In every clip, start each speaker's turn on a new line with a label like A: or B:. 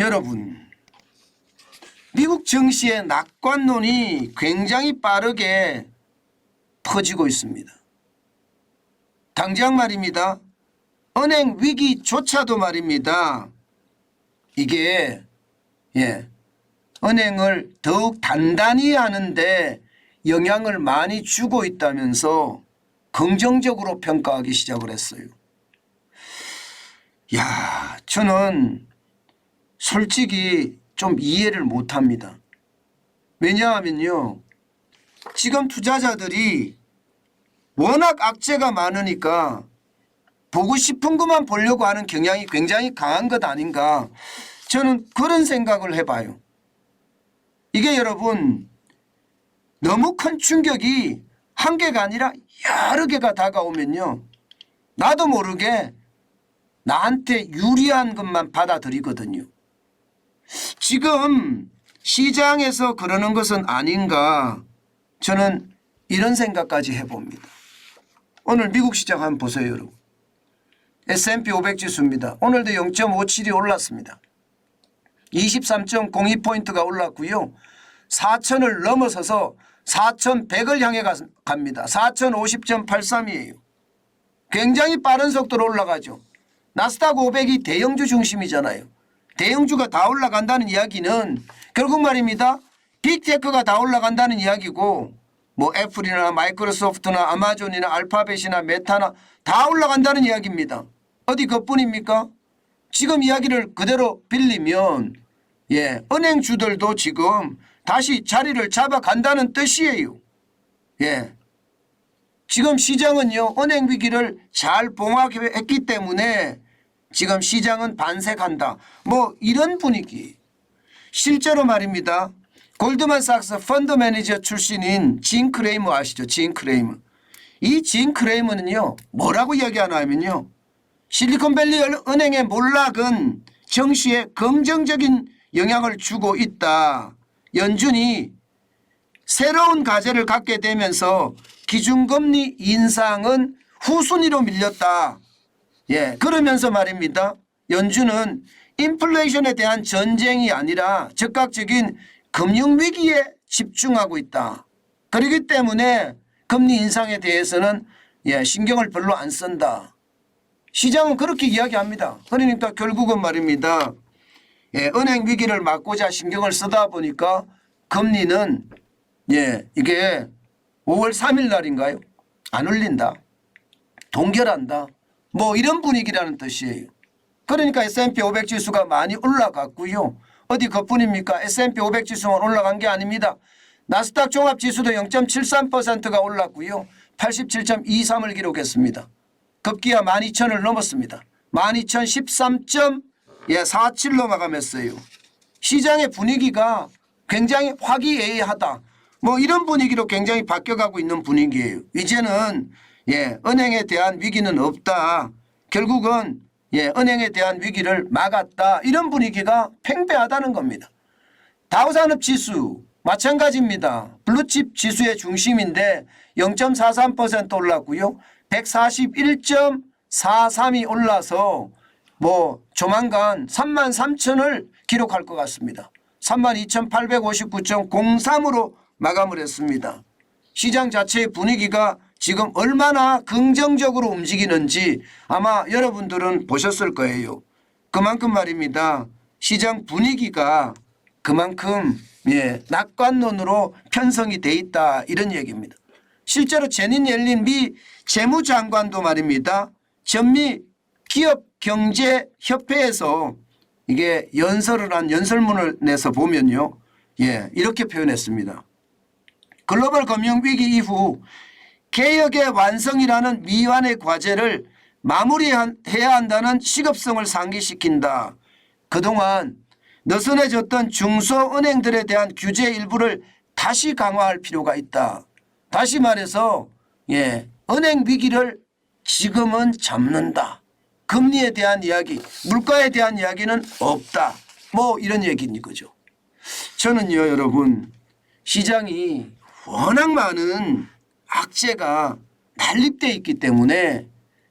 A: 여러분, 미국 증시의 낙관론이 굉장히 빠르게 퍼지고 있습니다. 당장 말입니다. 은행 위기조차도 말입니다. 이게 은행을 더욱 단단히 하는데 영향을 많이 주고 있다면서 긍정적으로 평가하기 시작을 했어요. 야, 저는 솔직히 좀 이해를 못합니다. 왜냐하면요, 지금 투자자들이 워낙 악재가 많으니까 보고 싶은 것만 보려고 하는 경향이 굉장히 강한 것 아닌가, 저는 그런 생각을 해봐요. 이게 여러분, 너무 큰 충격이 한 개가 아니라 여러 개가 다가오면요, 나도 모르게 나한테 유리한 것만 받아들이거든요. 지금 시장에서 그러는 것은 아닌가, 저는 이런 생각까지 해봅니다. 오늘 미국 시장 한번 보세요, 여러분. S&P 500 지수입니다. 오늘도 0.57이 올랐습니다. 23.02포인트가 올랐고요. 4,000을 넘어서서 4,100을 향해 갑니다. 4,050.83이에요. 굉장히 빠른 속도로 올라가죠. 나스닥 500이 대형주 중심이잖아요. 대형주가 다 올라간다는 이야기는 결국 말입니다. 빅테크가 다 올라간다는 이야기고, 뭐 애플이나 마이크로소프트나 아마존이나 알파벳이나 메타나 다 올라간다는 이야기입니다. 어디 그뿐입니까? 지금 이야기를 그대로 빌리면 은행주들도 지금 다시 자리를 잡아간다는 뜻이에요. 지금 시장은요, 은행 위기를 잘 봉합했기 때문에 지금 시장은 반색한다, 뭐 이런 분위기. 실제로 말입니다. 골드만삭스 펀드 매니저 출신인 진 크레이머 아시죠? 진 크레이머. 이 진 크레이머는요, 뭐라고 이야기하나 하면요, 실리콘밸리 은행의 몰락은 증시에 긍정적인 영향을 주고 있다. 연준이 새로운 과제를 갖게 되면서 기준금리 인상은 후순위로 밀렸다. 그러면서 말입니다. 연준은 인플레이션에 대한 전쟁이 아니라 즉각적인 금융위기에 집중하고 있다. 그렇기 때문에 금리 인상에 대해서는 신경을 별로 안 쓴다. 시장은 그렇게 이야기합니다. 그러니까 결국은 말입니다. 은행 위기를 막고자 신경을 쓰다 보니까 금리는 이게 5월 3일 날인가요? 안 올린다. 동결한다. 뭐 이런 분위기라는 뜻이에요. 그러니까 S&P 500 지수가 많이 올라갔고요. 어디 그뿐입니까? S&P 500 지수만 올라간 게 아닙니다. 나스닥 종합지수도 0.73%가 올랐고요. 87.23을 기록했습니다. 급기야 12,000을 넘었습니다. 12,013.47 넘어가면서요. 시장의 분위기가 굉장히 화기애애하다. 뭐 이런 분위기로 굉장히 바뀌어가고 있는 분위기예요. 이제는 은행에 대한 위기는 없다. 결국은 은행에 대한 위기를 막았다. 이런 분위기가 팽배하다는 겁니다. 다우산업지수 마찬가지입니다. 블루칩 지수의 중심인데 0.43% 올랐고요. 141.43이 올라서 뭐 조만간 33,000을 기록할 것 같습니다. 32,859.03으로 마감을 했습니다. 시장 자체의 분위기가 지금 얼마나 긍정적으로 움직이는지 아마 여러분들은 보셨을 거예요. 그만큼 말입니다. 시장 분위기가 그만큼 낙관론으로 편성이 돼 있다, 이런 얘기입니다. 실제로 제닛 옐린 미 재무장관도 말입니다. 전미 기업경제협회에서 이게 연설을 한 연설문을 내서 보면요, 이렇게 표현했습니다. 글로벌 금융위기 이후 개혁의 완성이라는 미완의 과제를 마무리해야 한다는 시급성을 상기시킨다. 그동안 느슨해졌던 중소은행들에 대한 규제 일부를 다시 강화할 필요가 있다. 다시 말해서 은행 위기를 지금은 잡는다. 금리에 대한 이야기, 물가에 대한 이야기는 없다. 뭐 이런 얘기인 거죠. 저는요, 여러분, 시장이 워낙 많은 악재가 난립되어 있기 때문에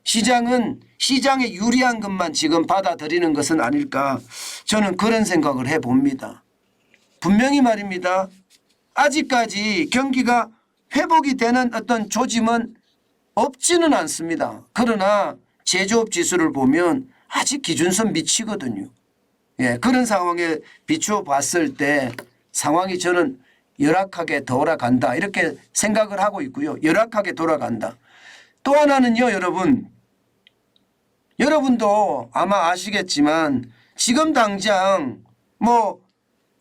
A: 시장은 시장에 유리한 것만 지금 받아들이는 것은 아닐까 저는 그런 생각을 해봅니다. 분명히 말입니다. 아직까지 경기가 회복이 되는 어떤 조짐은 없지는 않습니다. 그러나 제조업 지수를 보면 아직 기준선 미치거든요. 예, 그런 상황에 비추어 봤을 때 상황이 저는 열악하게 돌아간다 이렇게 생각을 하고 있고요. 열악하게 돌아간다. 또 하나는요, 여러분도 아마 아시겠지만 지금 당장 뭐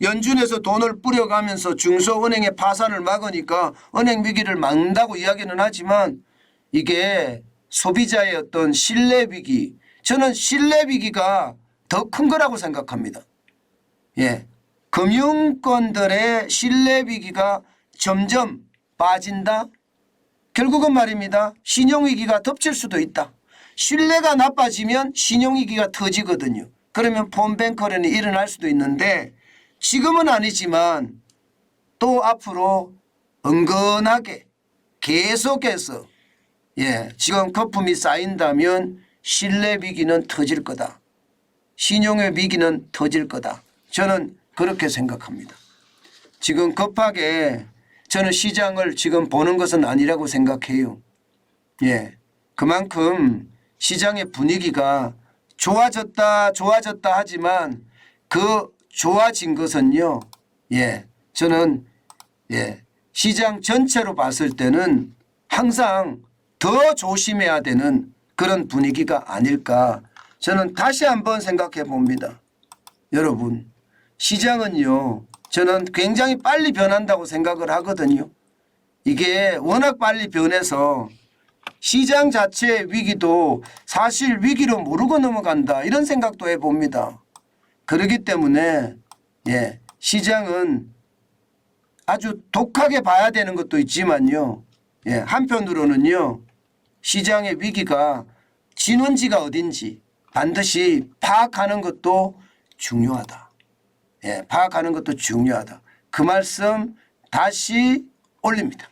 A: 연준에서 돈을 뿌려가면서 중소은행의 파산을 막으니까 은행 위기를 막는다고 이야기는 하지만 이게 소비자의 어떤 신뢰 위기, 저는 신뢰 위기가 더 큰 거라고 생각합니다. 예, 금융권들의 신뢰 위기가 점점 빠진다. 결국은 말입니다. 신용위기가 덮칠 수도 있다. 신뢰가 나빠지면 신용위기가 터지거든요. 그러면 폰뱅커런이 일어날 수도 있는데 지금은 아니지만 또 앞으로 은근하게 계속해서 지금 거품이 쌓인다면 신뢰 위기는 터질 거다. 신용의 위기는 터질 거다. 저는 그렇게 생각합니다. 지금 급하게 저는 시장을 지금 보는 것은 아니라고 생각해요. 예, 그만큼 시장의 분위기가 좋아졌다 하지만 그 좋아진 것은요. 저는 시장 전체로 봤을 때는 항상 더 조심해야 되는 그런 분위기가 아닐까 저는 다시 한번 생각해 봅니다. 여러분, 시장은요. 저는 굉장히 빨리 변한다고 생각을 하거든요. 이게 워낙 빨리 변해서 시장 자체의 위기도 사실 위기로 모르고 넘어간다 이런 생각도 해봅니다. 그렇기 때문에 시장은 아주 독하게 봐야 되는 것도 있지만요. 한편으로는요. 시장의 위기가 진원지가 어딘지 반드시 파악하는 것도 중요하다. 파악하는 것도 중요하다. 그 말씀 다시 올립니다.